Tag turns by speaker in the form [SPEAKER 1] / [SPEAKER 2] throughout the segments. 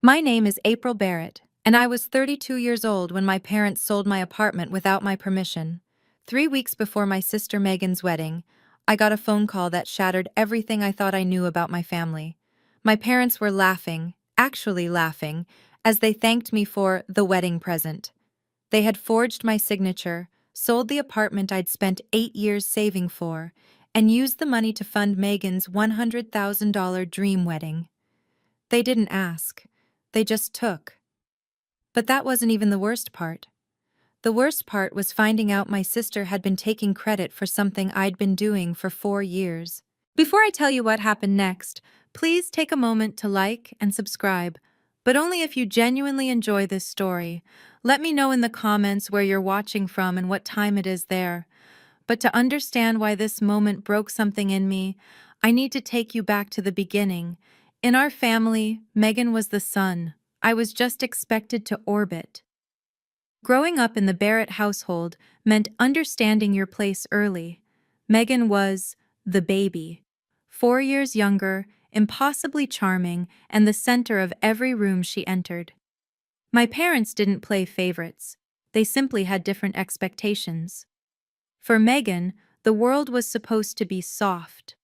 [SPEAKER 1] My name is April Barrett, and I was 32 years old when my parents sold my apartment without my permission. 3 weeks before my sister Megan's wedding, I got a phone call that shattered everything I thought I knew about my family. My parents were laughing, actually laughing, as they thanked me for the wedding present. They had forged my signature, sold the apartment I'd spent 8 years saving for, and used the money to fund Megan's $100,000 dream wedding. They didn't ask. They just took. But that wasn't even the worst part. The worst part was finding out my sister had been taking credit for something I'd been doing for 4 years. Before I tell you what happened next, please take a moment to like and subscribe, but only if you genuinely enjoy this story. Let me know in the comments where you're watching from and what time it is there. But to understand why this moment broke something in me, I need to take you back to the beginning. In our family, Megan was the sun. I was just expected to orbit. Growing up in the Barrett household meant understanding your place early. Megan was the baby. 4 years younger, impossibly charming, and the center of every room she entered. My parents didn't play favorites. They simply had different expectations. For Megan, the world was supposed to be soft.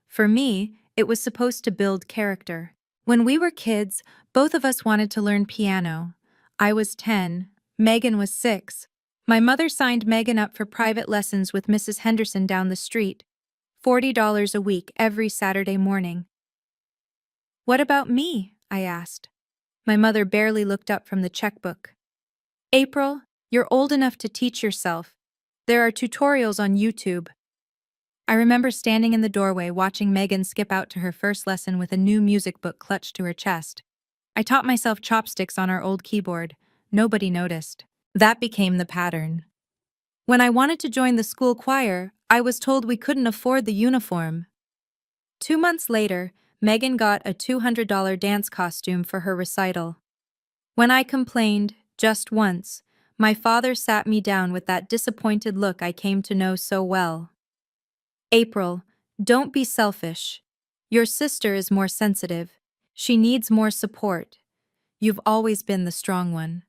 [SPEAKER 1] For me, it was supposed to build character. When we were kids, both of us wanted to learn piano. I was 10, Megan was 6. My mother signed Megan up for private lessons with Mrs. Henderson down the street, $40 a week every Saturday morning. "What about me?" I asked. My mother barely looked up from the checkbook. "April, you're old enough to teach yourself. There are tutorials on YouTube." I remember standing in the doorway watching Megan skip out to her first lesson with a new music book clutched to her chest. I taught myself chopsticks on our old keyboard. Nobody noticed. That became the pattern. When I wanted to join the school choir, I was told we couldn't afford the uniform. 2 months later, Megan got a $200 dance costume for her recital. When I complained, just once, my father sat me down with that disappointed look I came to know so well. "April, don't be selfish. Your sister is more sensitive. She needs more support. You've always been the strong one."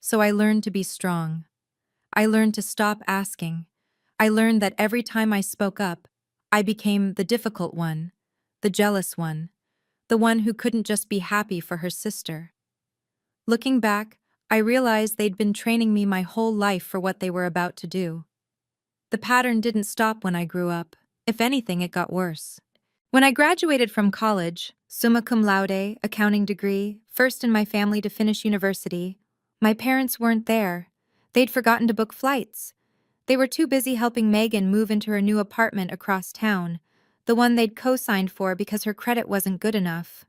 [SPEAKER 1] So I learned to be strong. I learned to stop asking. I learned that every time I spoke up, I became the difficult one, the jealous one, the one who couldn't just be happy for her sister. Looking back, I realized they'd been training me my whole life for what they were about to do. The pattern didn't stop when I grew up. If anything, it got worse. When I graduated from college, summa cum laude, accounting degree, first in my family to finish university, my parents weren't there. They'd forgotten to book flights. They were too busy helping Megan move into her new apartment across town, the one they'd co-signed for because her credit wasn't good enough.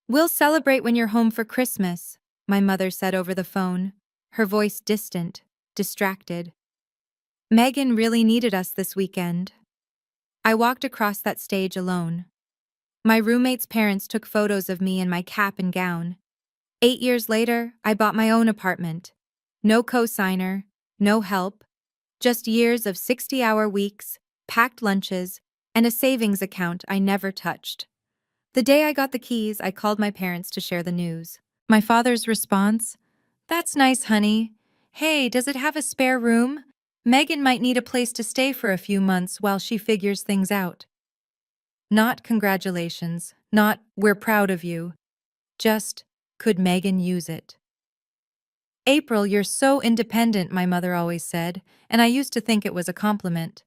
[SPEAKER 1] "We'll celebrate when you're home for Christmas," my mother said over the phone, her voice distant, distracted. Megan really needed us this weekend. I walked across that stage alone. My roommate's parents took photos of me in my cap and gown. 8 years later, I bought my own apartment. No co-signer, no help, just years of 60-hour weeks, packed lunches, and a savings account I never touched. The day I got the keys, I called my parents to share the news. My father's response? "That's nice, honey. Hey, does it have a spare room? Megan might need a place to stay for a few months while she figures things out." Not congratulations, not "we're proud of you." Just, could Megan use it? "April, you're so independent," my mother always said, and I used to think it was a compliment.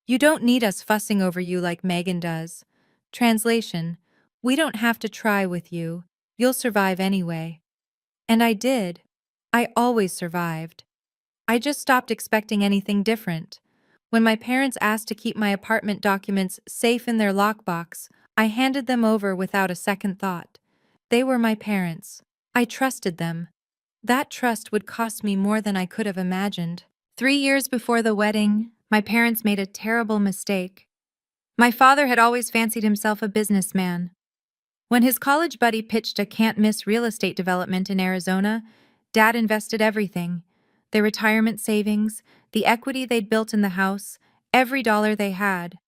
[SPEAKER 1] "You don't need us fussing over you like Megan does." Translation: we don't have to try with you. You'll survive anyway. And I did. I always survived. I just stopped expecting anything different. When my parents asked to keep my apartment documents safe in their lockbox, I handed them over without a second thought. They were my parents. I trusted them. That trust would cost me more than I could have imagined. 3 years before the wedding, my parents made a terrible mistake. My father had always fancied himself a businessman. When his college buddy pitched a can't-miss real estate development in Arizona, Dad invested everything. Their retirement savings, the equity they'd built in the house, every dollar they had.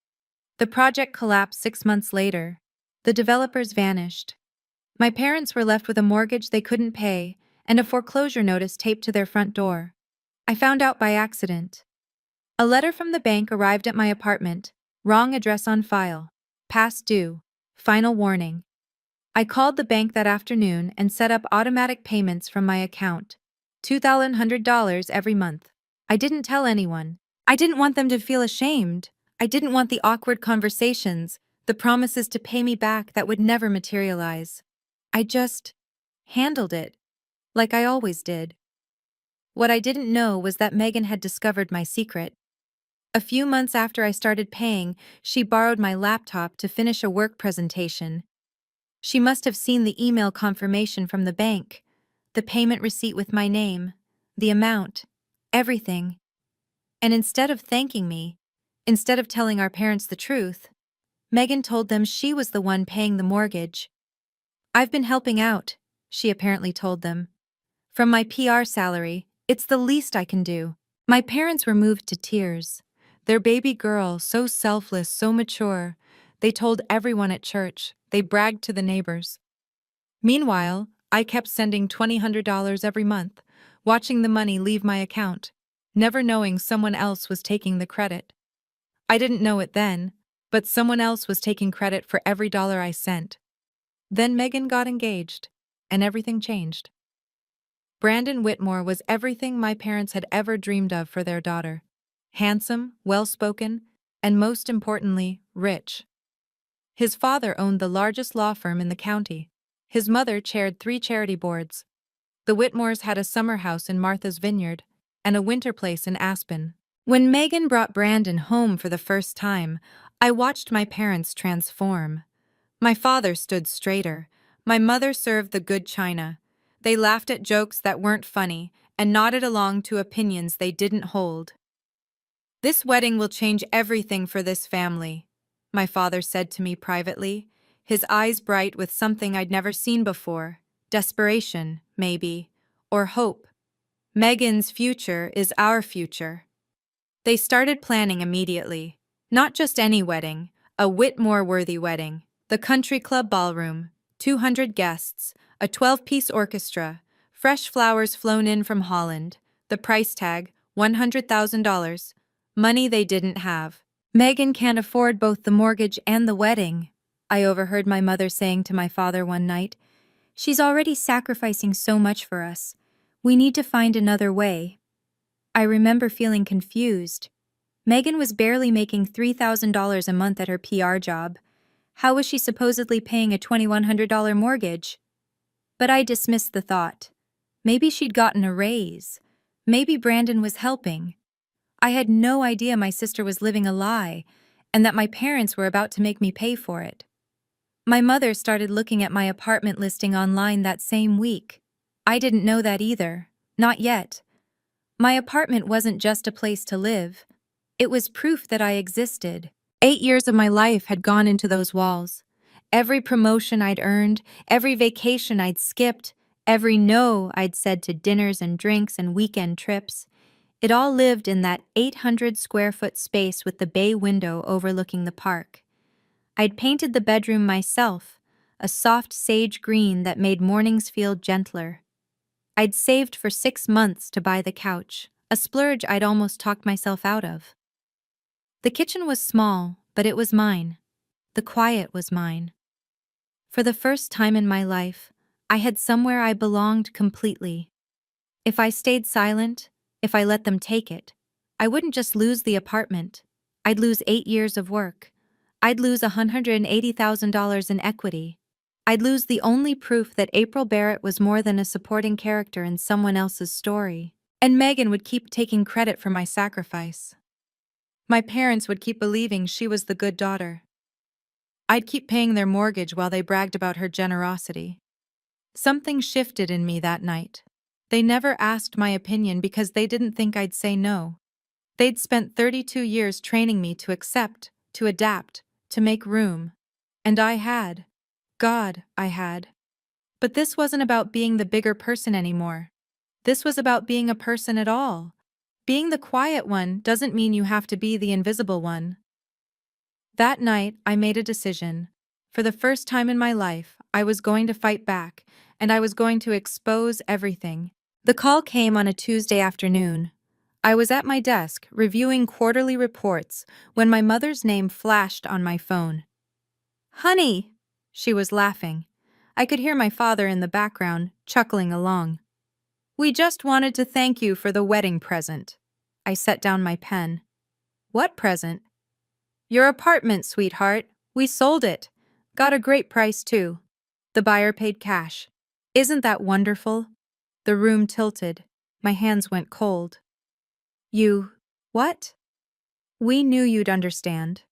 [SPEAKER 1] The project collapsed 6 months later. The developers vanished. My parents were left with a mortgage they couldn't pay and a foreclosure notice taped to their front door. I found out by accident. A letter from the bank arrived at my apartment. Wrong address on file. Past due. Final warning. I called the bank that afternoon and set up automatic payments from my account. $2,100 every month. I didn't tell anyone. I didn't want them to feel ashamed. I didn't want the awkward conversations, the promises to pay me back that would never materialize. I just handled it, like I always did. What I didn't know was that Megan had discovered my secret. A few months after I started paying, she borrowed my laptop to finish a work presentation. She must have seen the email confirmation from the bank, the payment receipt with my name, the amount, everything. And instead of thanking me, instead of telling our parents the truth, Megan told them she was the one paying the mortgage. "I've been helping out," she apparently told them. "From my PR salary, it's the least I can do." My parents were moved to tears. Their baby girl, so selfless, so mature. They told everyone at church. They bragged to the neighbors. Meanwhile, I kept sending $2,000 every month, watching the money leave my account, never knowing someone else was taking the credit. I didn't know it then, but someone else was taking credit for every dollar I sent. Then Megan got engaged, and everything changed. Brandon Whitmore was everything my parents had ever dreamed of for their daughter. Handsome, well-spoken, and most importantly, rich. His father owned the largest law firm in the county. His mother chaired 3 charity boards. The Whitmores had a summer house in Martha's Vineyard and a winter place in Aspen. When Megan brought Brandon home for the first time, I watched my parents transform. My father stood straighter. My mother served the good china. They laughed at jokes that weren't funny and nodded along to opinions they didn't hold. "This wedding will change everything for this family," my father said to me privately, his eyes bright with something I'd never seen before. Desperation, maybe, or hope. "Megan's future is our future." They started planning immediately. Not just any wedding, a Whitmore-worthy wedding. The country club ballroom, 200 guests, a 12-piece orchestra, fresh flowers flown in from Holland, the price tag, $100,000. Money they didn't have. "Megan can't afford both the mortgage and the wedding," I overheard my mother saying to my father one night. "She's already sacrificing so much for us. We need to find another way." I remember feeling confused. Megan was barely making $3,000 a month at her PR job. How was she supposedly paying a $2,100 mortgage? But I dismissed the thought. Maybe she'd gotten a raise. Maybe Brandon was helping. I had no idea my sister was living a lie, and that my parents were about to make me pay for it. My mother started looking at my apartment listing online that same week. I didn't know that either. Not yet. My apartment wasn't just a place to live. It was proof that I existed. 8 years of my life had gone into those walls. Every promotion I'd earned, every vacation I'd skipped, every no I'd said to dinners and drinks and weekend trips. It all lived in that 800-square-foot space with the bay window overlooking the park. I'd painted the bedroom myself, a soft sage green that made mornings feel gentler. I'd saved for 6 months to buy the couch, a splurge I'd almost talked myself out of. The kitchen was small, but it was mine. The quiet was mine. For the first time in my life, I had somewhere I belonged completely. If I stayed silent, if I let them take it, I wouldn't just lose the apartment. I'd lose 8 years of work. I'd lose $180,000 in equity. I'd lose the only proof that April Barrett was more than a supporting character in someone else's story. And Megan would keep taking credit for my sacrifice. My parents would keep believing she was the good daughter. I'd keep paying their mortgage while they bragged about her generosity. Something shifted in me that night. They never asked my opinion because they didn't think I'd say no. They'd spent 32 years training me to accept, to adapt, to make room. And I had. God, I had. But this wasn't about being the bigger person anymore. This was about being a person at all. Being the quiet one doesn't mean you have to be the invisible one. That night, I made a decision. For the first time in my life, I was going to fight back, and I was going to expose everything. The call came on a Tuesday afternoon. I was at my desk, reviewing quarterly reports, when my mother's name flashed on my phone. "Honey!" She was laughing. I could hear my father in the background, chuckling along. "We just wanted to thank you for the wedding present." I set down my pen. "What present?" "Your apartment, sweetheart. We sold it. Got a great price, too. The buyer paid cash. Isn't that wonderful?" The room tilted. My hands went cold. "You... what?" "We knew you'd understand."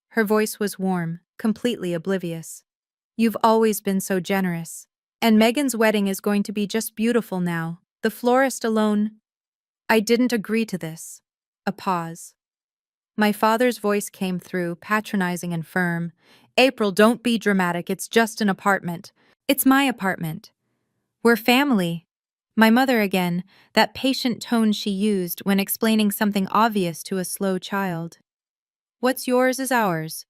[SPEAKER 1] Her voice was warm, completely oblivious. "You've always been so generous. And Megan's wedding is going to be just beautiful now. The florist alone..." "I didn't agree to this." A pause. My father's voice came through, patronizing and firm. "April, don't be dramatic. It's just an apartment." "It's my apartment. We're family." My mother again, that patient tone she used when explaining something obvious to a slow child. "What's yours is ours.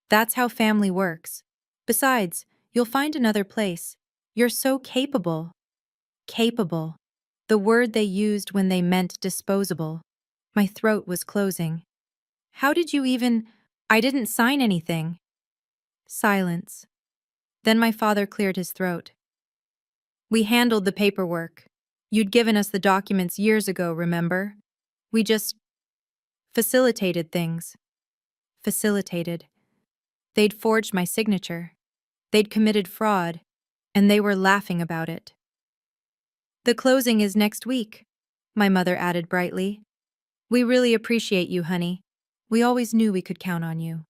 [SPEAKER 1] That's how family works. Besides, you'll find another place. You're so capable." Capable. The word they used when they meant disposable. My throat was closing. "How did you even—" "I didn't sign anything." Silence. Then my father cleared his throat. "We handled the paperwork. You'd given us the documents years ago, remember? We just facilitated things." Facilitated. They'd forged my signature. They'd committed fraud, and they were laughing about it. "The closing is next week," my mother added brightly. "We really appreciate you, honey. We always knew we could count on you."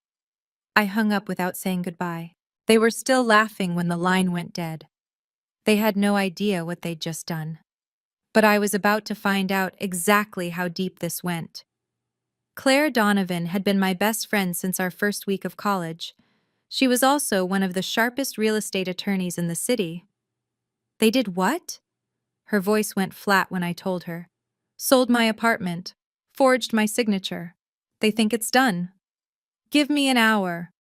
[SPEAKER 1] I hung up without saying goodbye. They were still laughing when the line went dead. They had no idea what they'd just done. But I was about to find out exactly how deep this went. Claire Donovan had been my best friend since our first week of college. She was also one of the sharpest real estate attorneys in the city. "They did what?" Her voice went flat when I told her. "Sold my apartment. Forged my signature. They think it's done. Give me an hour."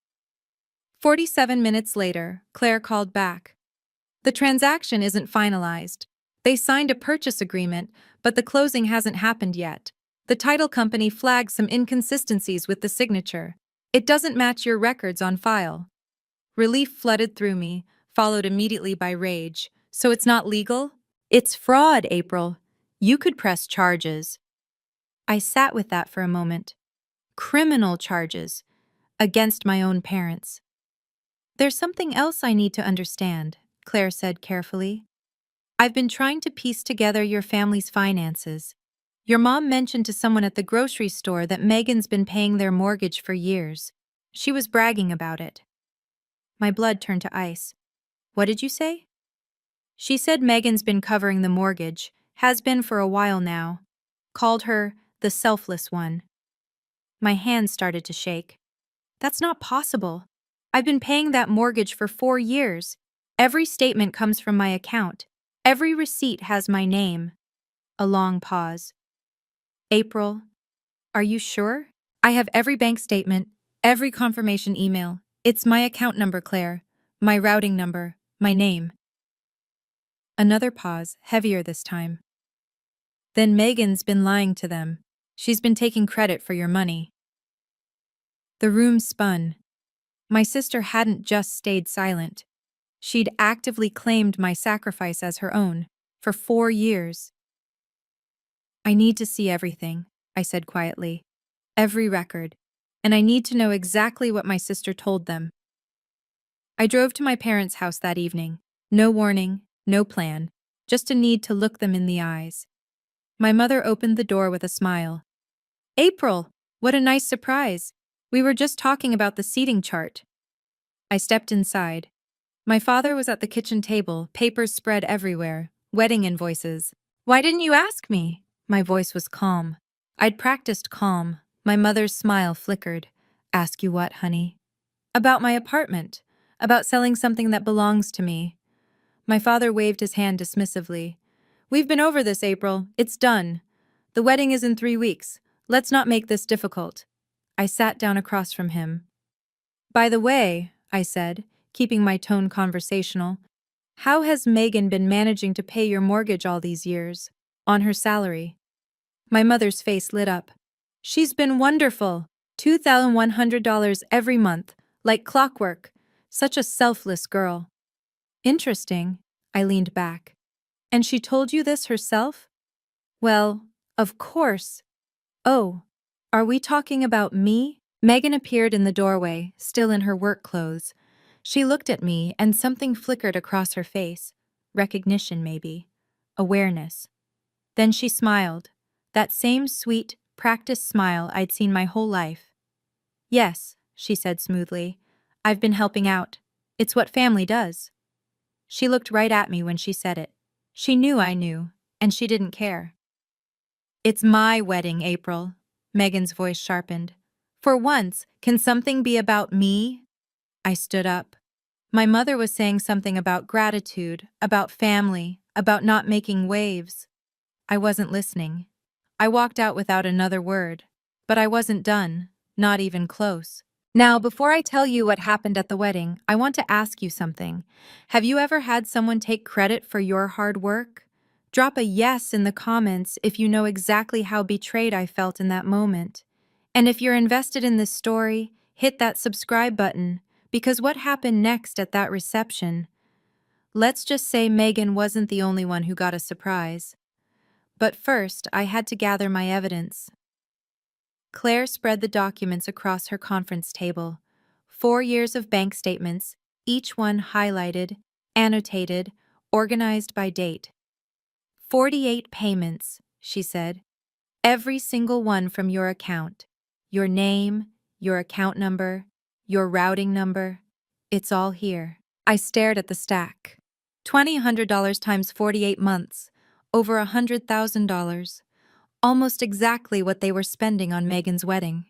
[SPEAKER 1] 47 minutes later, Claire called back. "The transaction isn't finalized. They signed a purchase agreement, but the closing hasn't happened yet. The title company flagged some inconsistencies with the signature. It doesn't match your records on file." Relief flooded through me, followed immediately by rage. "So it's not legal?" "It's fraud, April. You could press charges." I sat with that for a moment. Criminal charges. Against my own parents. "There's something else I need to understand," Claire said carefully. "I've been trying to piece together your family's finances. Your mom mentioned to someone at the grocery store that Megan's been paying their mortgage for years. She was bragging about it." My blood turned to ice. "What did you say?" "She said Megan's been covering the mortgage, has been for a while now. Called her the selfless one." My hands started to shake. "That's not possible. I've been paying that mortgage for 4 years. Every statement comes from my account. Every receipt has my name." A long pause. "April, are you sure?" "I have every bank statement, every confirmation email. It's my account number, Claire. My routing number, my name." Another pause, heavier this time. "Then Megan's been lying to them. She's been taking credit for your money." The room spun. My sister hadn't just stayed silent. She'd actively claimed my sacrifice as her own, for 4 years. "I need to see everything," I said quietly. "Every record. And I need to know exactly what my sister told them." I drove to my parents' house that evening. No warning, no plan, just a need to look them in the eyes. My mother opened the door with a smile. "April, what a nice surprise. We were just talking about the seating chart." I stepped inside. My father was at the kitchen table, papers spread everywhere, wedding invoices. "Why didn't you ask me?" My voice was calm. I'd practiced calm. My mother's smile flickered. "Ask you what, honey?" "About my apartment. About selling something that belongs to me." My father waved his hand dismissively. "We've been over this, April. It's done. The wedding is in 3 weeks. Let's not make this difficult." I sat down across from him. "By the way," I said, keeping my tone conversational. How has Megan been managing to pay your mortgage all these years? On her salary. My mother's face lit up. She's been wonderful. $2,100 every month, like clockwork. Such a selfless girl. Interesting. I leaned back. And she told you this herself? Well, of course. Oh, are we talking about me? Megan appeared in the doorway, still in her work clothes. She looked at me and something flickered across her face. Recognition, maybe. Awareness. Then she smiled. That same sweet, practiced smile I'd seen my whole life. Yes, she said smoothly. I've been helping out. It's what family does. She looked right at me when she said it. She knew I knew, and she didn't care. It's my wedding, April. Megan's voice sharpened. For once, can something be about me? I stood up. My mother was saying something about gratitude, about family, about not making waves. I wasn't listening. I walked out without another word. But I wasn't done, not even close. Now, before I tell you what happened at the wedding, I want to ask you something. Have you ever had someone take credit for your hard work? Drop a yes in the comments if you know exactly how betrayed I felt in that moment. And if you're invested in this story, hit that subscribe button, because what happened next at that reception? Let's just say Megan wasn't the only one who got a surprise. But first, I had to gather my evidence. Claire spread the documents across her conference table. 4 years of bank statements, each one highlighted, annotated, organized by date. 48 payments, she said. Every single one from your account. Your name, your account number, your routing number. It's all here. I stared at the stack. $2,100 times 48 months. Over $100,000. Almost exactly what they were spending on Megan's wedding.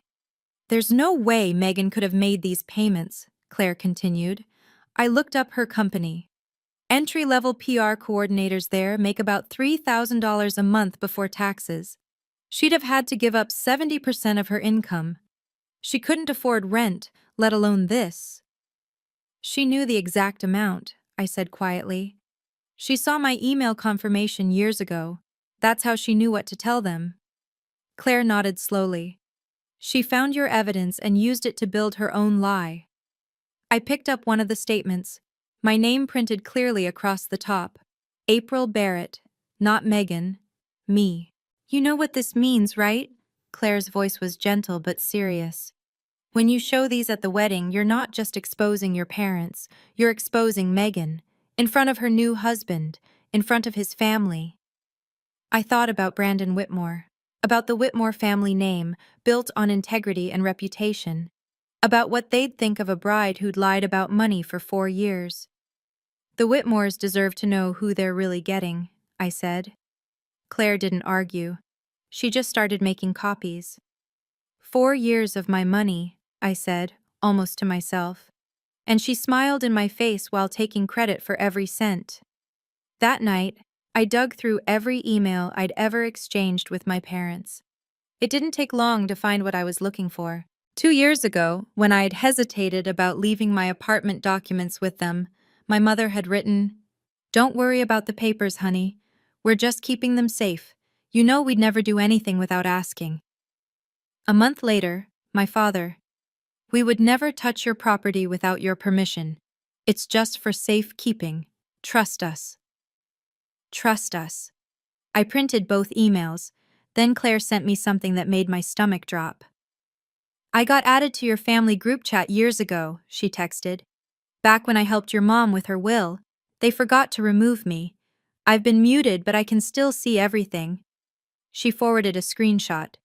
[SPEAKER 1] There's no way Megan could have made these payments, Claire continued. I looked up her company. Entry-level PR coordinators there make about $3,000 a month before taxes. She'd have had to give up 70% of her income. She couldn't afford rent, let alone this. She knew the exact amount, I said quietly. She saw my email confirmation years ago. That's how she knew what to tell them. Claire nodded slowly. She found your evidence and used it to build her own lie. I picked up one of the statements, my name printed clearly across the top. April Barrett, not Megan, me. You know what this means, right? Claire's voice was gentle but serious. When you show these at the wedding, you're not just exposing your parents, you're exposing Megan, in front of her new husband, in front of his family. I thought about Brandon Whitmore, about the Whitmore family name, built on integrity and reputation, about what they'd think of a bride who'd lied about money for 4 years. The Whitmores deserve to know who they're really getting, I said. Claire didn't argue. She just started making copies. 4 years of my money, I said, almost to myself. And she smiled in my face while taking credit for every cent. That night, I dug through every email I'd ever exchanged with my parents. It didn't take long to find what I was looking for. 2 years ago, when I'd hesitated about leaving my apartment documents with them, my mother had written, "Don't worry about the papers, honey. We're just keeping them safe. You know we'd never do anything without asking." A month later, my father, "We would never touch your property without your permission. It's just for safekeeping. Trust us." Trust us. I printed both emails. Then Claire sent me something that made my stomach drop. "I got added to your family group chat years ago," she texted. "Back when I helped your mom with her will. They forgot to remove me. I've been muted, but I can still see everything." She forwarded a screenshot.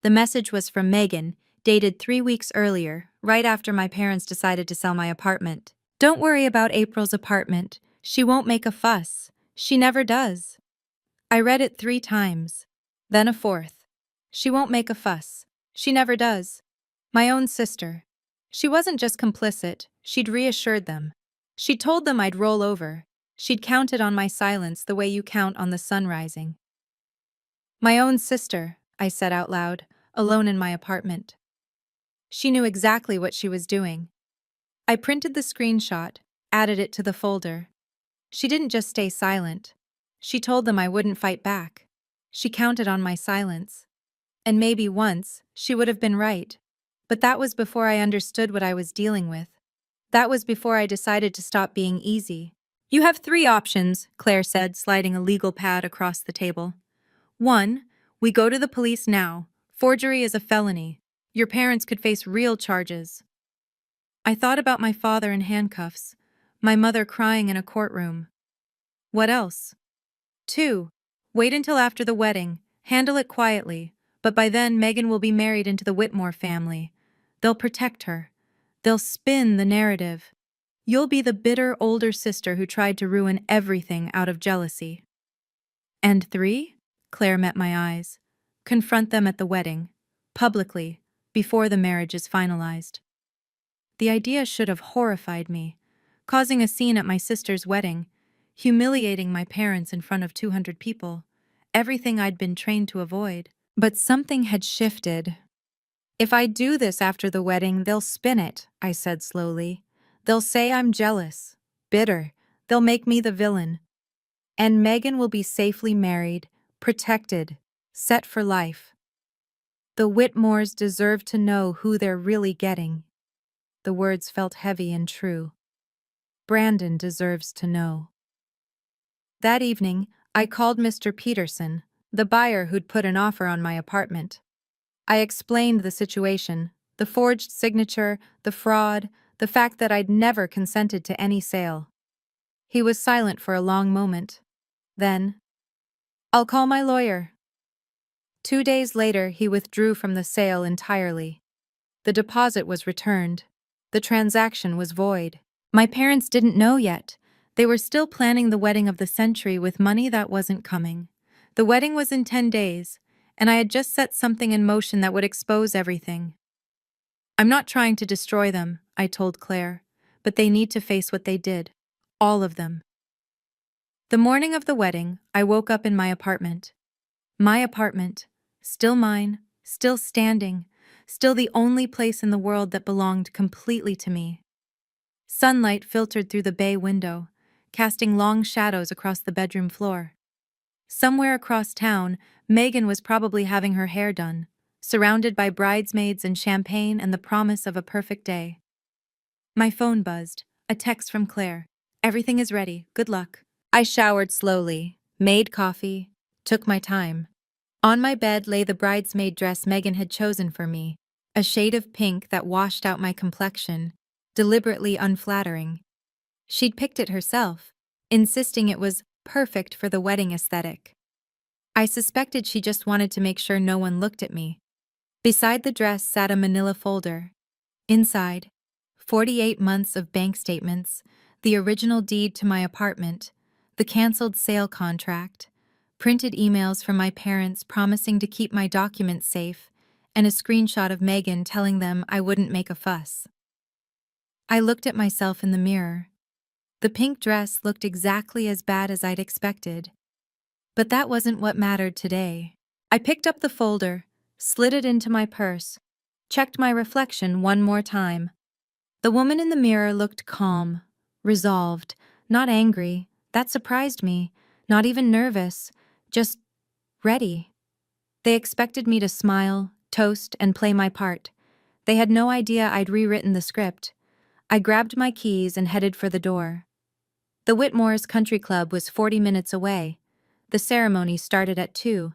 [SPEAKER 1] The message was from Megan, dated 3 weeks earlier, right after my parents decided to sell my apartment. "Don't worry about April's apartment. She won't make a fuss. She never does." I read it 3 times. Then a fourth. "She won't make a fuss. She never does." My own sister. She wasn't just complicit, she'd reassured them. She'd told them I'd roll over. She'd counted on my silence the way you count on the sun rising. My own sister, I said out loud, alone in my apartment. She knew exactly what she was doing. I printed the screenshot, added it to the folder. She didn't just stay silent. She told them I wouldn't fight back. She counted on my silence. And maybe once, she would have been right. But that was before I understood what I was dealing with. That was before I decided to stop being easy. You have 3 options, Claire said, sliding a legal pad across the table. 1. We go to the police now. Forgery is a felony. Your parents could face real charges. I thought about my father in handcuffs, my mother crying in a courtroom. What else? 2. Wait until after the wedding. Handle it quietly. But by then, Megan will be married into the Whitmore family. They'll protect her. They'll spin the narrative. You'll be the bitter older sister who tried to ruin everything out of jealousy. And 3? Claire met my eyes. Confront them at the wedding. Publicly. Before the marriage is finalized. The idea should have horrified me. Causing a scene at my sister's wedding. Humiliating my parents in front of 200 people. Everything I'd been trained to avoid. But something had shifted. If I do this after the wedding, they'll spin it, I said slowly. They'll say I'm jealous, bitter. They'll make me the villain. And Megan will be safely married, protected, set for life. The Whitmores deserve to know who they're really getting. The words felt heavy and true. Brandon deserves to know. That evening, I called Mr. Peterson, the buyer who'd put an offer on my apartment. I explained the situation, the forged signature, the fraud, the fact that I'd never consented to any sale. He was silent for a long moment. Then, I'll call my lawyer. 2 days later, he withdrew from the sale entirely. The deposit was returned. The transaction was void. My parents didn't know yet. They were still planning the wedding of the century with money that wasn't coming. The wedding was in 10 days, and I had just set something in motion that would expose everything. I'm not trying to destroy them, I told Claire, but they need to face what they did. All of them. The morning of the wedding, I woke up in my apartment. My apartment, still mine, still standing, still the only place in the world that belonged completely to me. Sunlight filtered through the bay window, casting long shadows across the bedroom floor. Somewhere across town, Megan was probably having her hair done, surrounded by bridesmaids and champagne and the promise of a perfect day. My phone buzzed, a text from Claire. Everything is ready, good luck. I showered slowly, made coffee, took my time. On my bed lay the bridesmaid dress Megan had chosen for me, a shade of pink that washed out my complexion, deliberately unflattering. She'd picked it herself, insisting it was perfect for the wedding aesthetic. I suspected she just wanted to make sure no one looked at me. Beside the dress sat a manila folder. Inside, 48 months of bank statements, the original deed to my apartment, the canceled sale contract, printed emails from my parents promising to keep my documents safe, and a screenshot of Megan telling them I wouldn't make a fuss. I looked at myself in the mirror. The pink dress looked exactly as bad as I'd expected. But that wasn't what mattered today. I picked up the folder, slid it into my purse, checked my reflection one more time. The woman in the mirror looked calm, resolved, not angry. That surprised me, not even nervous, just ready. They expected me to smile, toast, and play my part. They had no idea I'd rewritten the script. I grabbed my keys and headed for the door. The Whitmore's Country Club was 40 minutes away. The ceremony started at 2,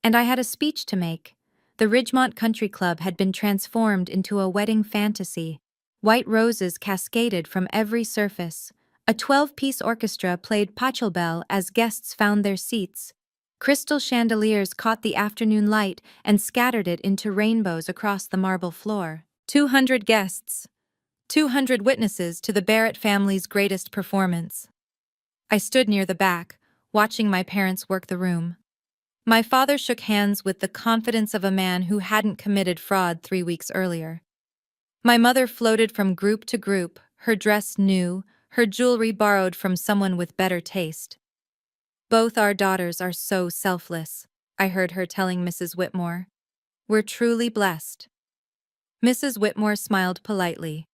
[SPEAKER 1] and I had a speech to make. The Ridgemont Country Club had been transformed into a wedding fantasy. White roses cascaded from every surface. A 12-piece orchestra played Pachelbel as guests found their seats. Crystal chandeliers caught the afternoon light and scattered it into rainbows across the marble floor. 200 guests. 200 witnesses to the Barrett family's greatest performance. I stood near the back, watching my parents work the room. My father shook hands with the confidence of a man who hadn't committed fraud 3 weeks earlier. My mother floated from group to group, her dress new, her jewelry borrowed from someone with better taste. Both our daughters are so selfless, I heard her telling Mrs. Whitmore. We're truly blessed. Mrs. Whitmore smiled politely.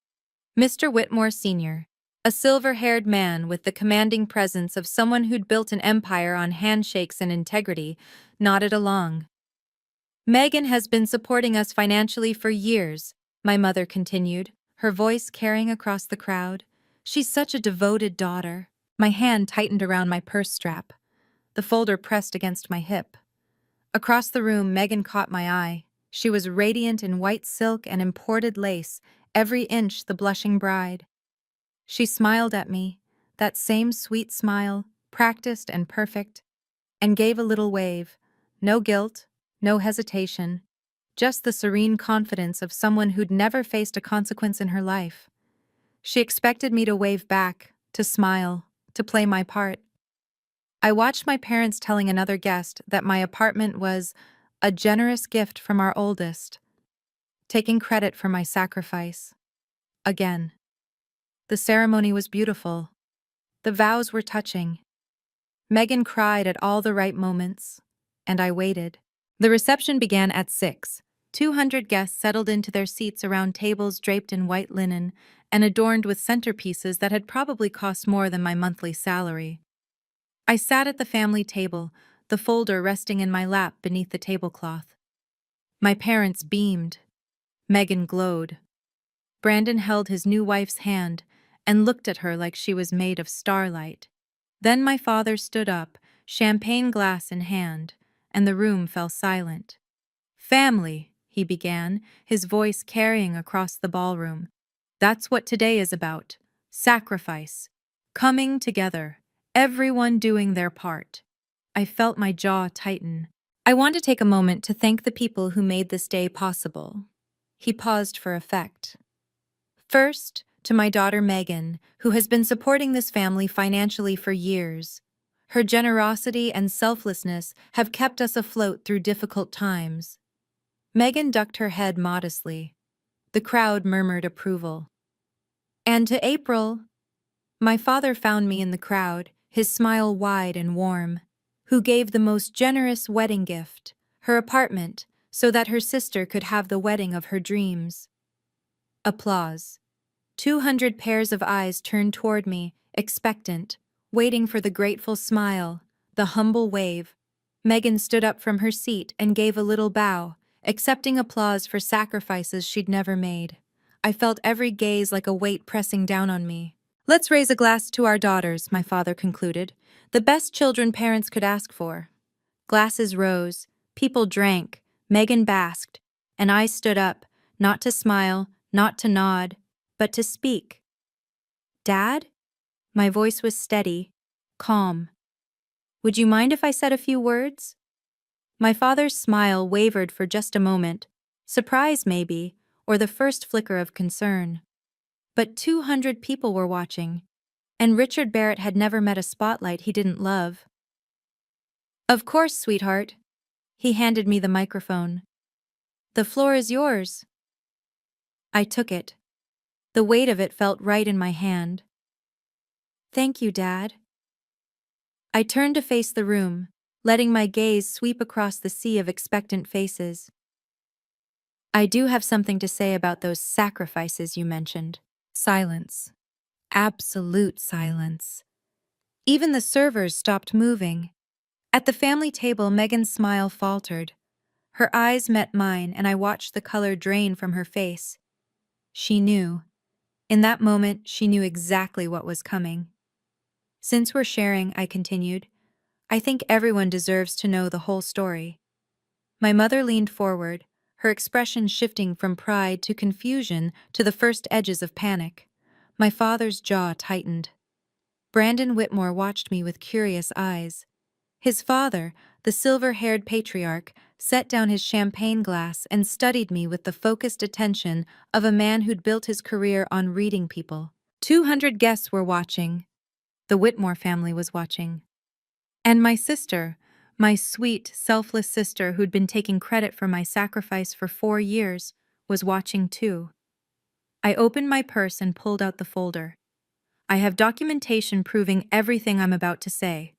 [SPEAKER 1] Mr. Whitmore Sr., a silver-haired man with the commanding presence of someone who'd built an empire on handshakes and integrity, nodded along. Megan has been supporting us financially for years, my mother continued, her voice carrying across the crowd. She's such a devoted daughter. My hand tightened around my purse strap, the folder pressed against my hip. Across the room, Megan caught my eye. She was radiant in white silk and imported lace, every inch the blushing bride. She smiled at me, that same sweet smile, practiced and perfect, and gave a little wave. No guilt, no hesitation, just the serene confidence of someone who'd never faced a consequence in her life. She expected me to wave back, to smile, to play my part. I watched my parents telling another guest that my apartment was a generous gift from our oldest, taking credit for my sacrifice. Again. The ceremony was beautiful. The vows were touching. Megan cried at all the right moments, and I waited. The reception began at 6. 200 guests settled into their seats around tables draped in white linen and adorned with centerpieces that had probably cost more than my monthly salary. I sat at the family table, the folder resting in my lap beneath the tablecloth. My parents beamed. Megan glowed. Brandon held his new wife's hand and looked at her like she was made of starlight. Then my father stood up, champagne glass in hand, and the room fell silent. "Family," he began, his voice carrying across the ballroom. "That's what today is about. Sacrifice. Coming together. Everyone doing their part." I felt my jaw tighten. "I want to take a moment to thank the people who made this day possible." He paused for effect. "First, to my daughter Megan, who has been supporting this family financially for years. Her generosity and selflessness have kept us afloat through difficult times." Megan ducked her head modestly. The crowd murmured approval. "And to April," my father found me in the crowd, his smile wide and warm, "who gave the most generous wedding gift, her apartment, so that her sister could have the wedding of her dreams." Applause. 200 pairs of eyes turned toward me, expectant, waiting for the grateful smile, the humble wave. Megan stood up from her seat and gave a little bow, accepting applause for sacrifices she'd never made. I felt every gaze like a weight pressing down on me. "Let's raise a glass to our daughters," my father concluded. "The best children parents could ask for." Glasses rose, people drank, Megan basked, and I stood up, not to smile, not to nod, but to speak. "Dad?" My voice was steady, calm. "Would you mind if I said a few words?" My father's smile wavered for just a moment, surprise maybe, or the first flicker of concern. But 200 people were watching, and Richard Barrett had never met a spotlight he didn't love. "Of course, sweetheart." He handed me the microphone. "The floor is yours." I took it. The weight of it felt right in my hand. "Thank you, Dad." I turned to face the room, letting my gaze sweep across the sea of expectant faces. "I do have something to say about those sacrifices you mentioned." Silence. Absolute silence. Even the servers stopped moving. At the family table, Megan's smile faltered. Her eyes met mine, and I watched the color drain from her face. She knew. In that moment, she knew exactly what was coming. "Since we're sharing," I continued, "I think everyone deserves to know the whole story." My mother leaned forward, her expression shifting from pride to confusion to the first edges of panic. My father's jaw tightened. Brandon Whitmore watched me with curious eyes. His father, the silver-haired patriarch, set down his champagne glass and studied me with the focused attention of a man who'd built his career on reading people. 200 guests were watching. The Whitmore family was watching. And my sister, my sweet, selfless sister who'd been taking credit for my sacrifice for 4 years, was watching too. I opened my purse and pulled out the folder. "I have documentation proving everything I'm about to say."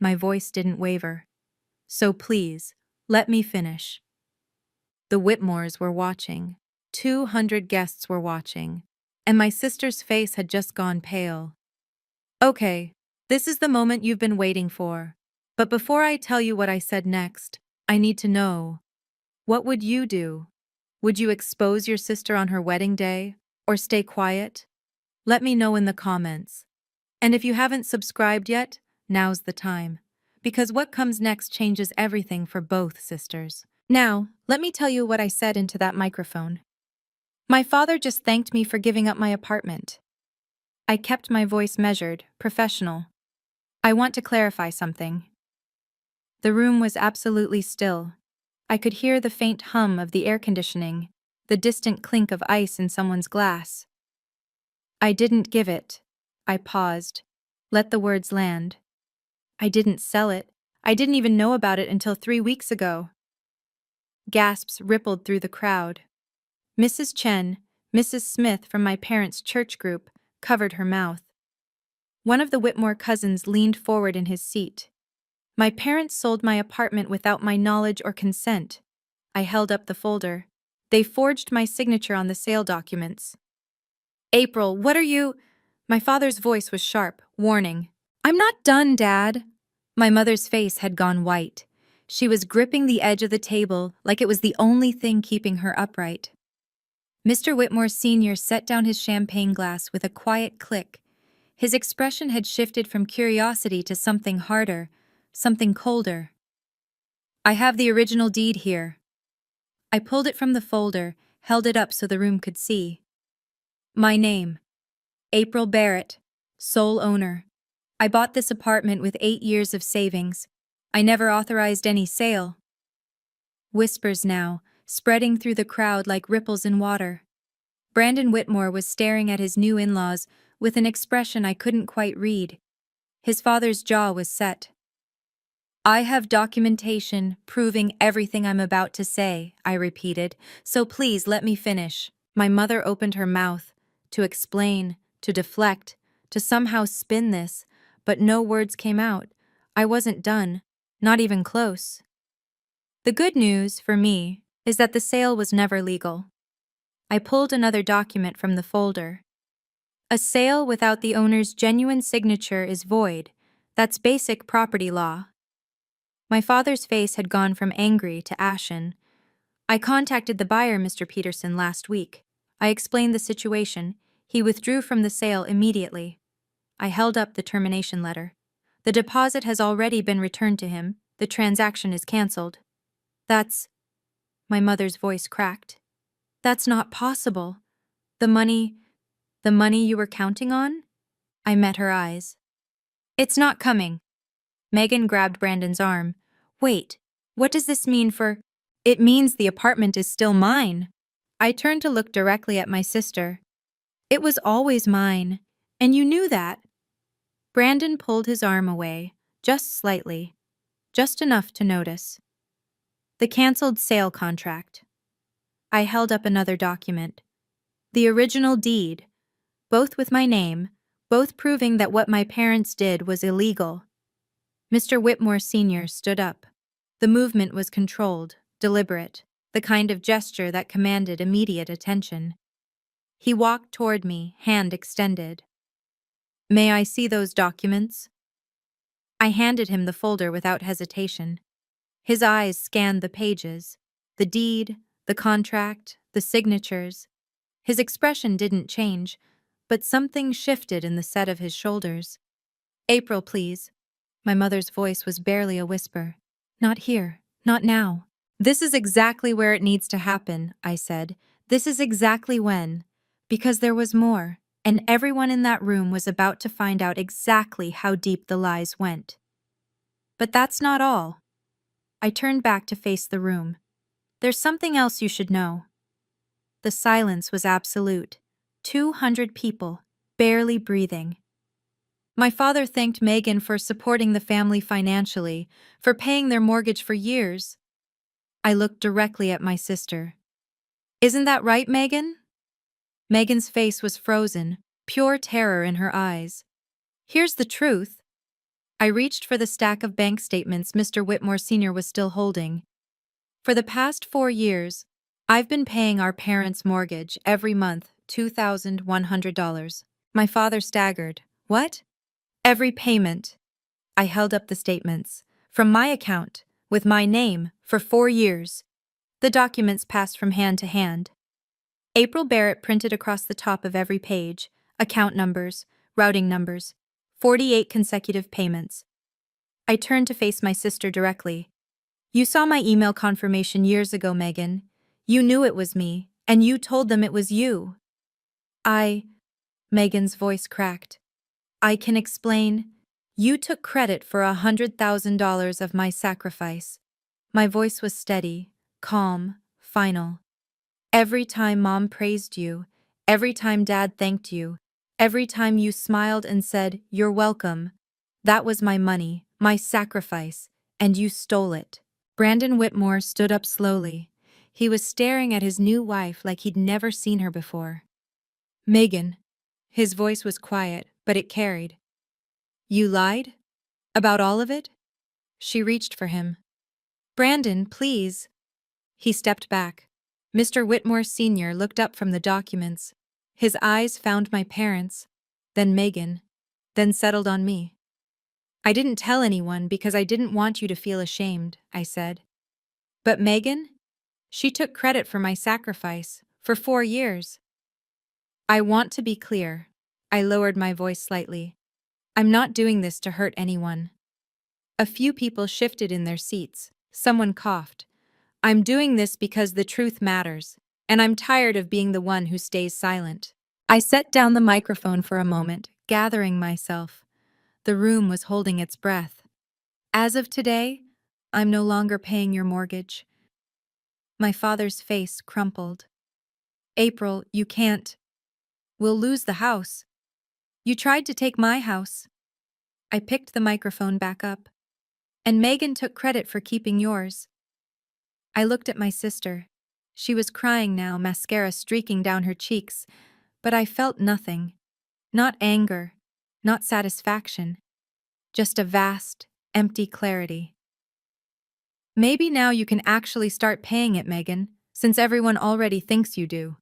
[SPEAKER 1] My voice didn't waver. "So please, let me finish." The Whitmores were watching. 200 guests were watching. and my sister's face had just gone pale. Okay, this is the moment you've been waiting for. But before I tell you what I said next, I need to know. What would you do? Would you expose your sister on her wedding day, or stay quiet? Let me know in the comments. And if you haven't subscribed yet, now's the time. Because what comes next changes everything for both sisters. Now, let me tell you what I said into that microphone. My father just thanked me for giving up my apartment. I kept my voice measured, professional. I want to clarify something. The room was absolutely still. I could hear the faint hum of the air conditioning, the distant clink of ice in someone's glass. I didn't give it. I paused. Let the words land. I didn't sell it. I didn't even know about it until 3 weeks ago. Gasps rippled through the crowd. Mrs. Chen, Mrs. Smith from my parents' church group, covered her mouth. One of the Whitmore cousins leaned forward in his seat. My parents sold my apartment without my knowledge or consent. I held up the folder. They forged my signature on the sale documents. April, what are you? My father's voice was sharp, warning. I'm not done, Dad. My mother's face had gone white. She was gripping the edge of the table like it was the only thing keeping her upright. Mr. Whitmore Sr. set down his champagne glass with a quiet click. His expression had shifted from curiosity to something harder, something colder. I have the original deed here. I pulled it from the folder, held it up so the room could see. My name, April Barrett, sole owner. I bought this apartment with 8 years of savings. I never authorized any sale. Whispers now, spreading through the crowd like ripples in water. Brandon Whitmore was staring at his new in-laws with an expression I couldn't quite read. His father's jaw was set. I have documentation proving everything I'm about to say, I repeated, so please let me finish. My mother opened her mouth to explain, to deflect, to somehow spin this, but no words came out. I wasn't done, not even close. The good news, for me, is that the sale was never legal. I pulled another document from the folder. A sale without the owner's genuine signature is void. That's basic property law. My father's face had gone from angry to ashen. I contacted the buyer, Mr. Peterson, last week. I explained the situation. He withdrew from the sale immediately. I held up the termination letter. The deposit has already been returned to him. The transaction is canceled. My mother's voice cracked. That's not possible. The money you were counting on? I met her eyes. It's not coming. Megan grabbed Brandon's arm. Wait, what does this mean for... It means the apartment is still mine. I turned to look directly at my sister. It was always mine, and you knew that. Brandon pulled his arm away, just slightly, just enough to notice. The canceled sale contract. I held up another document. The original deed, both with my name, both proving that what my parents did was illegal. Mr. Whitmore Sr. stood up. The movement was controlled, deliberate, the kind of gesture that commanded immediate attention. He walked toward me, hand extended. May I see those documents? I handed him the folder without hesitation. His eyes scanned the pages, the deed, the contract, the signatures. His expression didn't change, but something shifted in the set of his shoulders. April, please. My mother's voice was barely a whisper. Not here, not now. This is exactly where it needs to happen, I said. This is exactly when. Because there was more, and everyone in that room was about to find out exactly how deep the lies went. But that's not all. I turned back to face the room. There's something else you should know. The silence was absolute. 200 people, barely breathing. My father thanked Megan for supporting the family financially, for paying their mortgage for years. I looked directly at my sister. Isn't that right, Megan? Megan's face was frozen, pure terror in her eyes. Here's the truth. I reached for the stack of bank statements Mr. Whitmore Sr. was still holding. For the past 4 years, I've been paying our parents' mortgage every month $2,100. My father staggered. What? Every payment. I held up the statements. From my account, with my name, for 4 years. The documents passed from hand to hand. April Barrett printed across the top of every page, account numbers, routing numbers, 48 consecutive payments. I turned to face my sister directly. You saw my email confirmation years ago, Megan. You knew it was me, and you told them it was you. Megan's voice cracked. I can explain. You took credit for $100,000 of my sacrifice. My voice was steady, calm, final. Every time Mom praised you, every time Dad thanked you, every time you smiled and said, "You're welcome," that was my money, my sacrifice, and you stole it. Brandon Whitmore stood up slowly. He was staring at his new wife like he'd never seen her before. Megan. His voice was quiet, but it carried. You lied? About all of it? She reached for him. Brandon, please. He stepped back. Mr. Whitmore Sr. looked up from the documents. His eyes found my parents, then Megan, then settled on me. I didn't tell anyone because I didn't want you to feel ashamed, I said. But Megan? She took credit for my sacrifice, for 4 years. I want to be clear. I lowered my voice slightly. I'm not doing this to hurt anyone. A few people shifted in their seats. Someone coughed. I'm doing this because the truth matters, and I'm tired of being the one who stays silent. I set down the microphone for a moment, gathering myself. The room was holding its breath. As of today, I'm no longer paying your mortgage. My father's face crumpled. April, you can't. We'll lose the house. You tried to take my house. I picked the microphone back up. And Megan took credit for keeping yours. I looked at my sister. She was crying now, mascara streaking down her cheeks, but I felt nothing. Not anger, not satisfaction, just a vast, empty clarity. Maybe now you can actually start paying it, Megan, since everyone already thinks you do.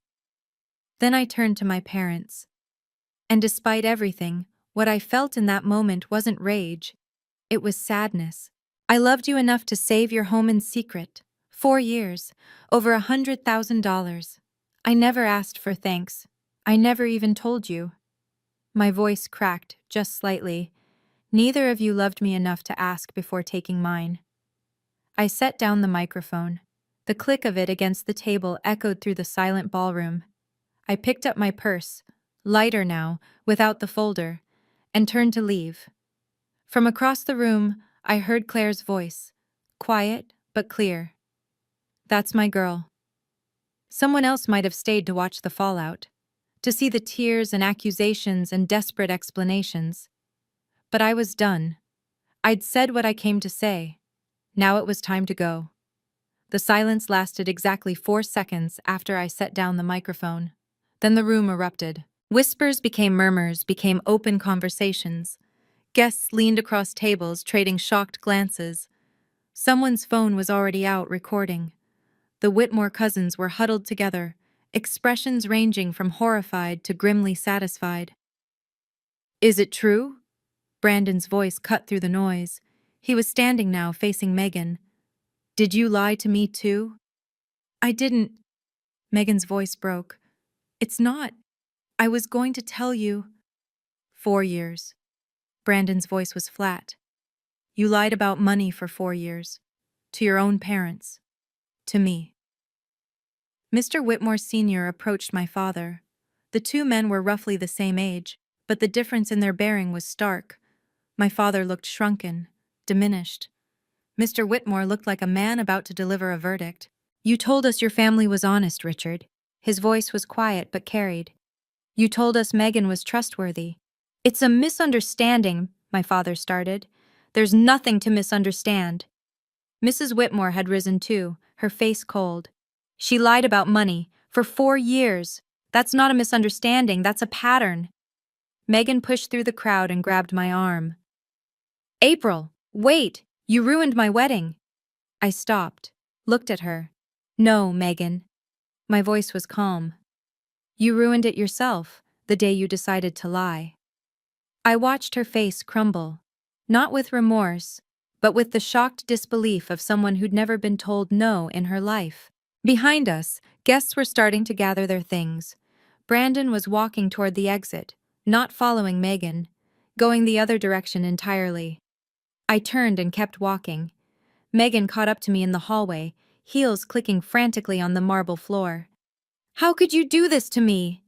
[SPEAKER 1] Then I turned to my parents. And despite everything, what I felt in that moment wasn't rage. It was sadness. I loved you enough to save your home in secret. 4 years, over $100,000. I never asked for thanks. I never even told you. My voice cracked, just slightly. Neither of you loved me enough to ask before taking mine. I set down the microphone. The click of it against the table echoed through the silent ballroom. I picked up my purse, lighter now, without the folder, and turned to leave. From across the room, I heard Claire's voice, quiet but clear. That's my girl. Someone else might have stayed to watch the fallout, to see the tears and accusations and desperate explanations. But I was done. I'd said what I came to say. Now it was time to go. The silence lasted exactly 4 seconds after I set down the microphone. Then the room erupted. Whispers became murmurs, became open conversations. Guests leaned across tables, trading shocked glances. Someone's phone was already out, recording. The Whitmore cousins were huddled together, expressions ranging from horrified to grimly satisfied. Is it true? Brandon's voice cut through the noise. He was standing now, facing Megan. Did you lie to me too? I didn't. Megan's voice broke. It's not. I was going to tell you. 4 years. Brandon's voice was flat. You lied about money for 4 years. To your own parents. To me. Mr. Whitmore Sr. approached my father. The two men were roughly the same age, but the difference in their bearing was stark. My father looked shrunken, diminished. Mr. Whitmore looked like a man about to deliver a verdict. You told us your family was honest, Richard. His voice was quiet but carried. You told us Megan was trustworthy. It's a misunderstanding, my father started. There's nothing to misunderstand. Mrs. Whitmore had risen too, her face cold. She lied about money for 4 years. That's not a misunderstanding, that's a pattern. Megan pushed through the crowd and grabbed my arm. April, wait, you ruined my wedding. I stopped, looked at her. No, Megan. My voice was calm. You ruined it yourself, the day you decided to lie. I watched her face crumble, not with remorse, but with the shocked disbelief of someone who'd never been told no in her life. Behind us, guests were starting to gather their things. Brandon was walking toward the exit, not following Megan, going the other direction entirely. I turned and kept walking. Megan caught up to me in the hallway, heels clicking frantically on the marble floor. "How could you do this to me?"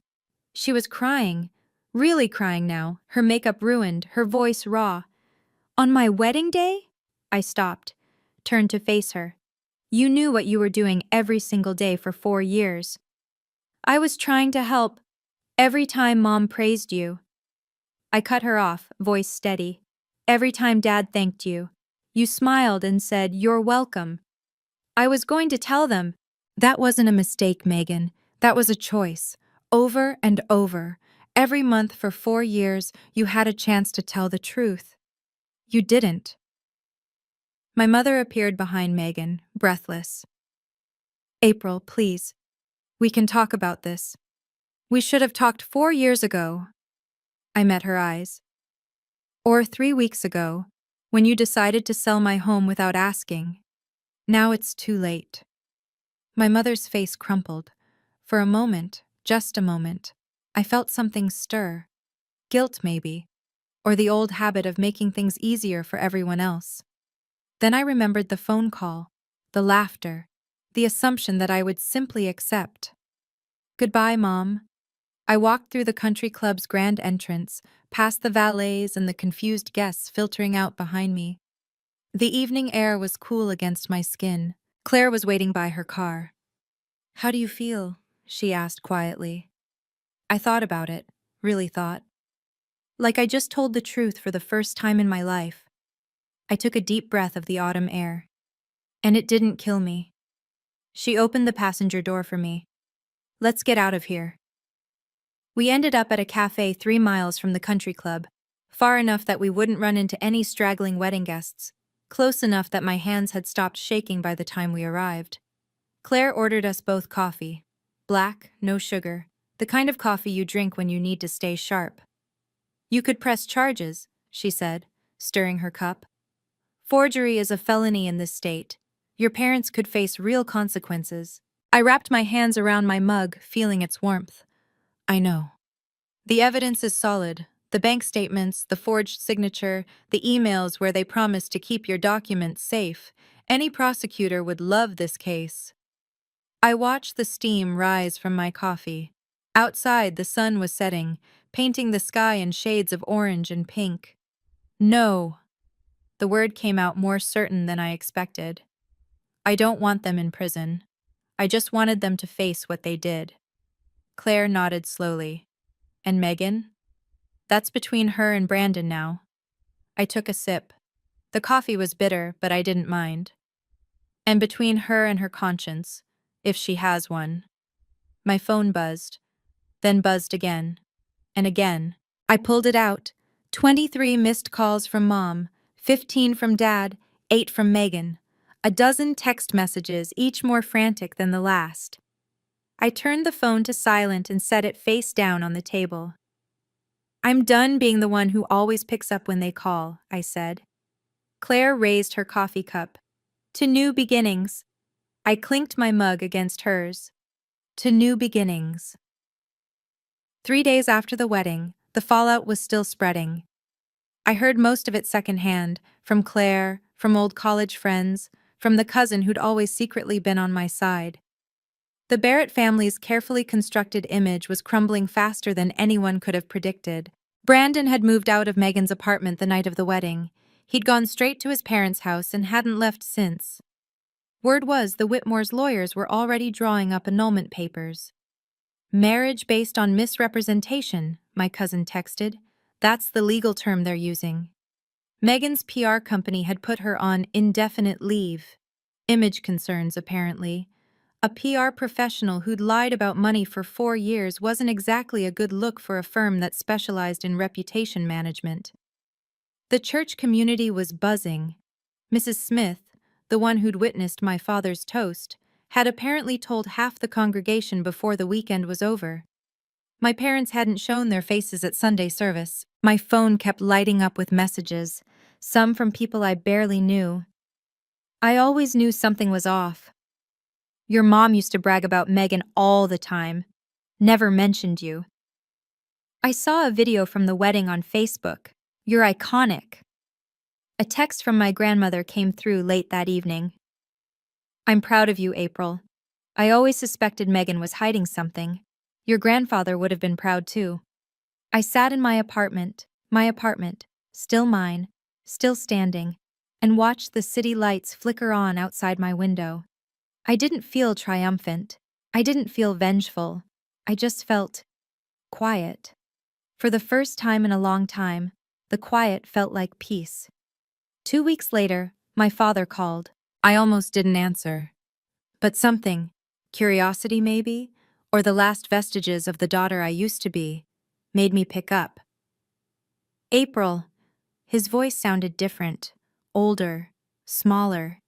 [SPEAKER 1] She was crying, really crying now, her makeup ruined, her voice raw. "On my wedding day?" I stopped, turned to face her. "You knew what you were doing every single day for 4 years. I was trying to help. Every time Mom praised you." I cut her off, voice steady. "Every time Dad thanked you. You smiled and said, 'You're welcome.'" I was going to tell them. "That wasn't a mistake, Megan. That was a choice. Over and over. Every month for 4 years, you had a chance to tell the truth. You didn't." My mother appeared behind Megan, breathless. "April, please. We can talk about this. We should have talked 4 years ago." I met her eyes. "Or 3 weeks ago, when you decided to sell my home without asking. Now it's too late." My mother's face crumpled. For a moment, just a moment, I felt something stir. Guilt, maybe, or the old habit of making things easier for everyone else. Then I remembered the phone call, the laughter, the assumption that I would simply accept. "Goodbye, Mom." I walked through the country club's grand entrance, past the valets and the confused guests filtering out behind me. The evening air was cool against my skin. Claire was waiting by her car. "How do you feel?" she asked quietly. I thought about it, really thought. Like I just told the truth for the first time in my life. I took a deep breath of the autumn air. And it didn't kill me. She opened the passenger door for me. "Let's get out of here." We ended up at a cafe 3 miles from the country club, far enough that we wouldn't run into any straggling wedding guests, close enough that my hands had stopped shaking by the time we arrived. Claire ordered us both coffee. Black, no sugar, the kind of coffee you drink when you need to stay sharp. "You could press charges," she said, stirring her cup. "Forgery is a felony in this state. Your parents could face real consequences." I wrapped my hands around my mug, feeling its warmth. "I know. The evidence is solid. The bank statements, the forged signature, the emails where they promised to keep your documents safe. Any prosecutor would love this case." I watched the steam rise from my coffee. Outside, the sun was setting, painting the sky in shades of orange and pink. "No." The word came out more certain than I expected. "I don't want them in prison. I just wanted them to face what they did." Claire nodded slowly. "And Megan?" "That's between her and Brandon now." I took a sip. The coffee was bitter, but I didn't mind. "And between her and her conscience, if she has one." My phone buzzed, then buzzed again. And again. I pulled it out. 23 missed calls from Mom, 15 from Dad, 8 from Megan. A dozen text messages, each more frantic than the last. I turned the phone to silent and set it face down on the table. "I'm done being the one who always picks up when they call," I said. Claire raised her coffee cup. "To new beginnings." I clinked my mug against hers. "To new beginnings." 3 days after the wedding, the fallout was still spreading. I heard most of it secondhand, from Claire, from old college friends, from the cousin who'd always secretly been on my side. The Barrett family's carefully constructed image was crumbling faster than anyone could have predicted. Brandon had moved out of Megan's apartment the night of the wedding. He'd gone straight to his parents' house and hadn't left since. Word was the Whitmore's lawyers were already drawing up annulment papers. "Marriage based on misrepresentation," my cousin texted. "That's the legal term they're using." Megan's PR company had put her on indefinite leave. Image concerns, apparently. A PR professional who'd lied about money for 4 years wasn't exactly a good look for a firm that specialized in reputation management. The church community was buzzing. Mrs. Smith, the one who'd witnessed my father's toast, had apparently told half the congregation before the weekend was over. My parents hadn't shown their faces at Sunday service. My phone kept lighting up with messages, some from people I barely knew. I always knew something was off. Your mom used to brag about Megan all the time. Never mentioned you. I saw a video from the wedding on Facebook. You're iconic. A text from my grandmother came through late that evening. I'm proud of you, April. I always suspected Megan was hiding something. Your grandfather would have been proud too. I sat in my apartment, still mine, still standing, and watched the city lights flicker on outside my window. I didn't feel triumphant. I didn't feel vengeful. I just felt quiet. For the first time in a long time, the quiet felt like peace. 2 weeks later, my father called. I almost didn't answer. But something, curiosity maybe, or the last vestiges of the daughter I used to be, made me pick up. April. His voice sounded different, older, smaller.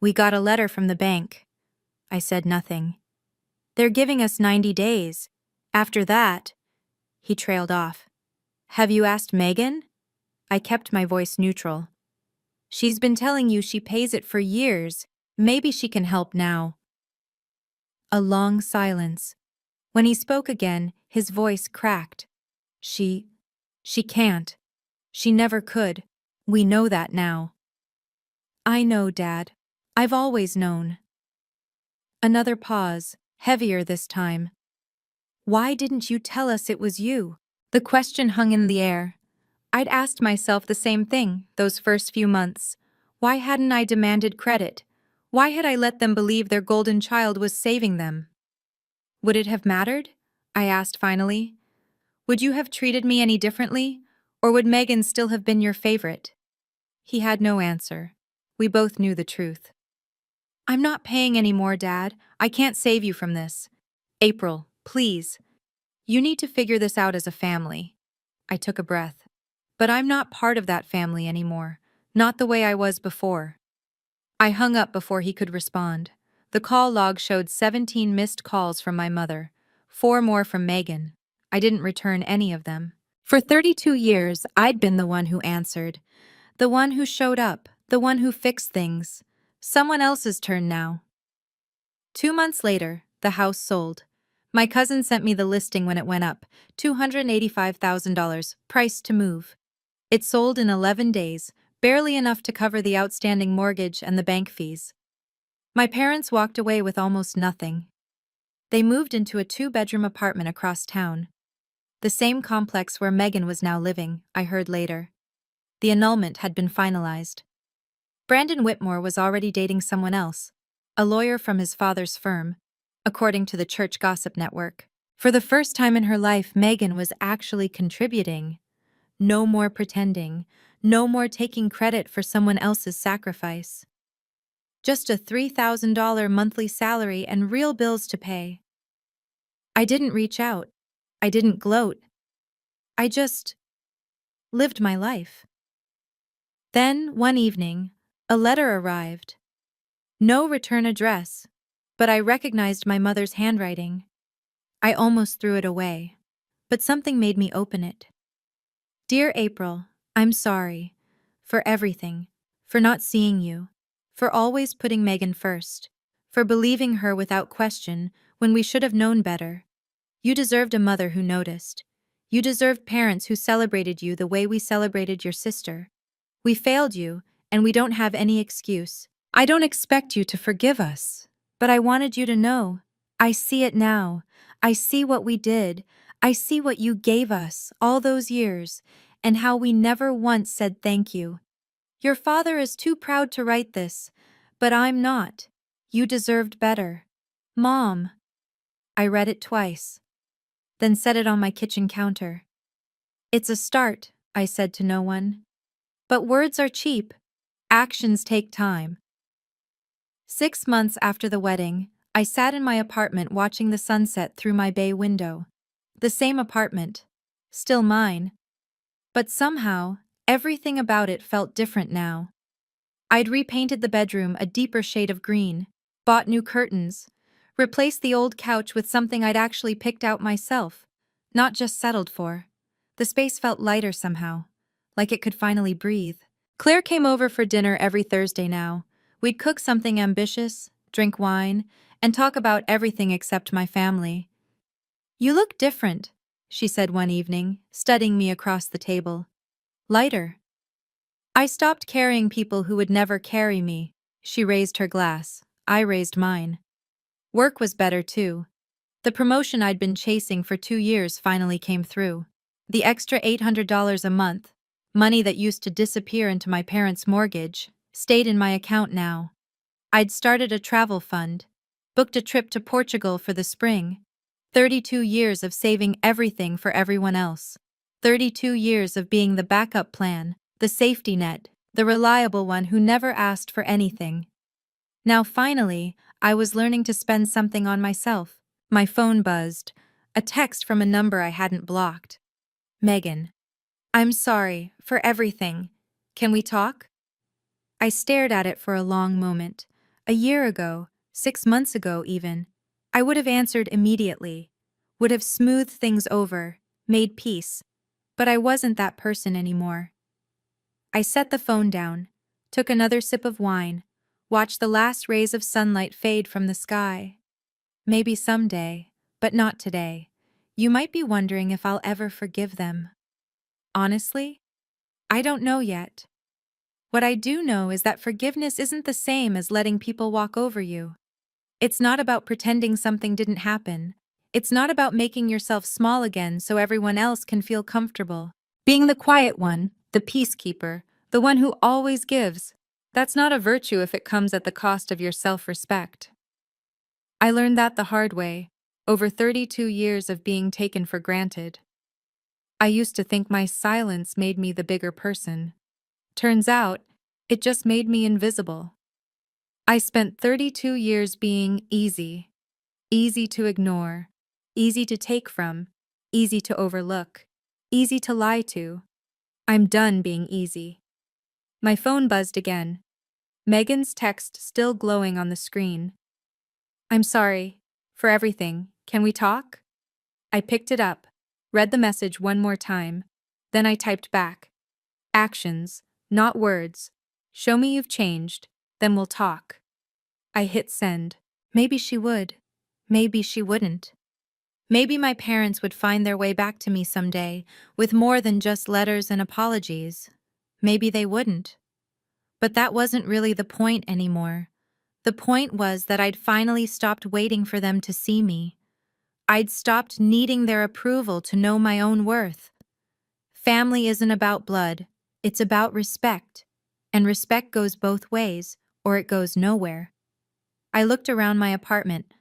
[SPEAKER 1] We got a letter from the bank. I said nothing. They're giving us 90 days. After that, he trailed off. Have you asked Megan? I kept my voice neutral. She's been telling you she pays it for years. Maybe she can help now. A long silence. When he spoke again, his voice cracked. She can't. She never could. We know that now. I know, Dad. I've always known. Another pause, heavier this time. Why didn't you tell us it was you? The question hung in the air. I'd asked myself the same thing those first few months. Why hadn't I demanded credit? Why had I let them believe their golden child was saving them? Would it have mattered? I asked finally. Would you have treated me any differently? Or would Megan still have been your favorite? He had no answer. We both knew the truth. I'm not paying any more, Dad. I can't save you from this. April, please. You need to figure this out as a family. I took a breath. But I'm not part of that family anymore. Not the way I was before. I hung up before he could respond. The call log showed 17 missed calls from my mother, 4 more from Megan. I didn't return any of them. For 32 years, I'd been the one who answered, the one who showed up, the one who fixed things. Someone else's turn now. 2 months later, the house sold. My cousin sent me the listing when it went up, $285,000, price to move. It sold in 11 days, barely enough to cover the outstanding mortgage and the bank fees. My parents walked away with almost nothing. They moved into a 2-bedroom apartment across town. The same complex where Megan was now living, I heard later. The annulment had been finalized. Brandon Whitmore was already dating someone else, a lawyer from his father's firm, according to the church gossip network. For the first time in her life, Megan was actually contributing. No more pretending, no more taking credit for someone else's sacrifice. Just a $3,000 monthly salary and real bills to pay. I didn't reach out. I didn't gloat. I just lived my life. Then, one evening, a letter arrived. No return address, but I recognized my mother's handwriting. I almost threw it away, but something made me open it. Dear April, I'm sorry. For everything. For not seeing you. For always putting Megan first. For believing her without question when we should have known better. You deserved a mother who noticed. You deserved parents who celebrated you the way we celebrated your sister. We failed you, and we don't have any excuse. I don't expect you to forgive us, but I wanted you to know. I see it now. I see what we did. I see what you gave us all those years, and how we never once said thank you. Your father is too proud to write this, but I'm not. You deserved better. Mom. I read it twice, then set it on my kitchen counter. It's a start, I said to no one. But words are cheap. Actions take time. 6 months after the wedding, I sat in my apartment watching the sunset through my bay window. The same apartment. Still mine. But somehow, everything about it felt different now. I'd repainted the bedroom a deeper shade of green, bought new curtains, replaced the old couch with something I'd actually picked out myself, not just settled for. The space felt lighter somehow, like it could finally breathe. Claire came over for dinner every Thursday now. We'd cook something ambitious, drink wine, and talk about everything except my family. "You look different," she said one evening, studying me across the table. "Lighter." "I stopped carrying people who would never carry me." She raised her glass. I raised mine. Work was better too. The promotion I'd been chasing for 2 years finally came through. The extra $800 a month, money that used to disappear into my parents' mortgage, stayed in my account now. I'd started a travel fund, booked a trip to Portugal for the spring. 32 years of saving everything for everyone else. 32 years of being the backup plan, the safety net, the reliable one who never asked for anything. Now finally, I was learning to spend something on myself. My phone buzzed, a text from a number I hadn't blocked. "Megan, I'm sorry for everything. Can we talk?" I stared at it for a long moment. A year ago, 6 months ago even, I would have answered immediately, would have smoothed things over, made peace. But I wasn't that person anymore. I set the phone down, took another sip of wine, watched the last rays of sunlight fade from the sky. Maybe someday, but not today. You might be wondering if I'll ever forgive them. Honestly, I don't know yet. What I do know is that forgiveness isn't the same as letting people walk over you. It's not about pretending something didn't happen. It's not about making yourself small again so everyone else can feel comfortable. Being the quiet one, the peacekeeper, the one who always gives, that's not a virtue if it comes at the cost of your self-respect. I learned that the hard way, over 32 years of being taken for granted. I used to think my silence made me the bigger person. Turns out, it just made me invisible. I spent 32 years being easy. Easy to ignore, easy to take from, easy to overlook, easy to lie to. I'm done being easy. My phone buzzed again. Megan's text still glowing on the screen. "I'm sorry for everything. Can we talk?" I picked it up, read the message one more time. Then I typed back. "Actions, not words. Show me you've changed, then we'll talk." I hit send. Maybe she would. Maybe she wouldn't. Maybe my parents would find their way back to me someday, with more than just letters and apologies. Maybe they wouldn't. But that wasn't really the point anymore. The point was that I'd finally stopped waiting for them to see me. I'd stopped needing their approval to know my own worth. Family isn't about blood, it's about respect. And respect goes both ways, or it goes nowhere. I looked around my apartment,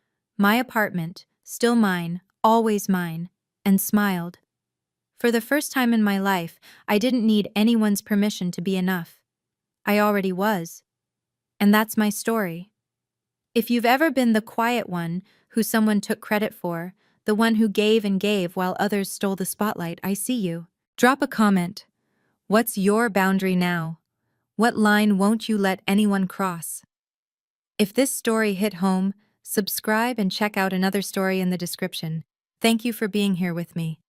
[SPEAKER 1] still mine, always mine, and smiled. For the first time in my life, I didn't need anyone's permission to be enough. I already was. And that's my story. If you've ever been the quiet one who someone took credit for, the one who gave and gave while others stole the spotlight, I see you. Drop a comment. What's your boundary now? What line won't you let anyone cross? If this story hit home, subscribe and check out another story in the description. Thank you for being here with me.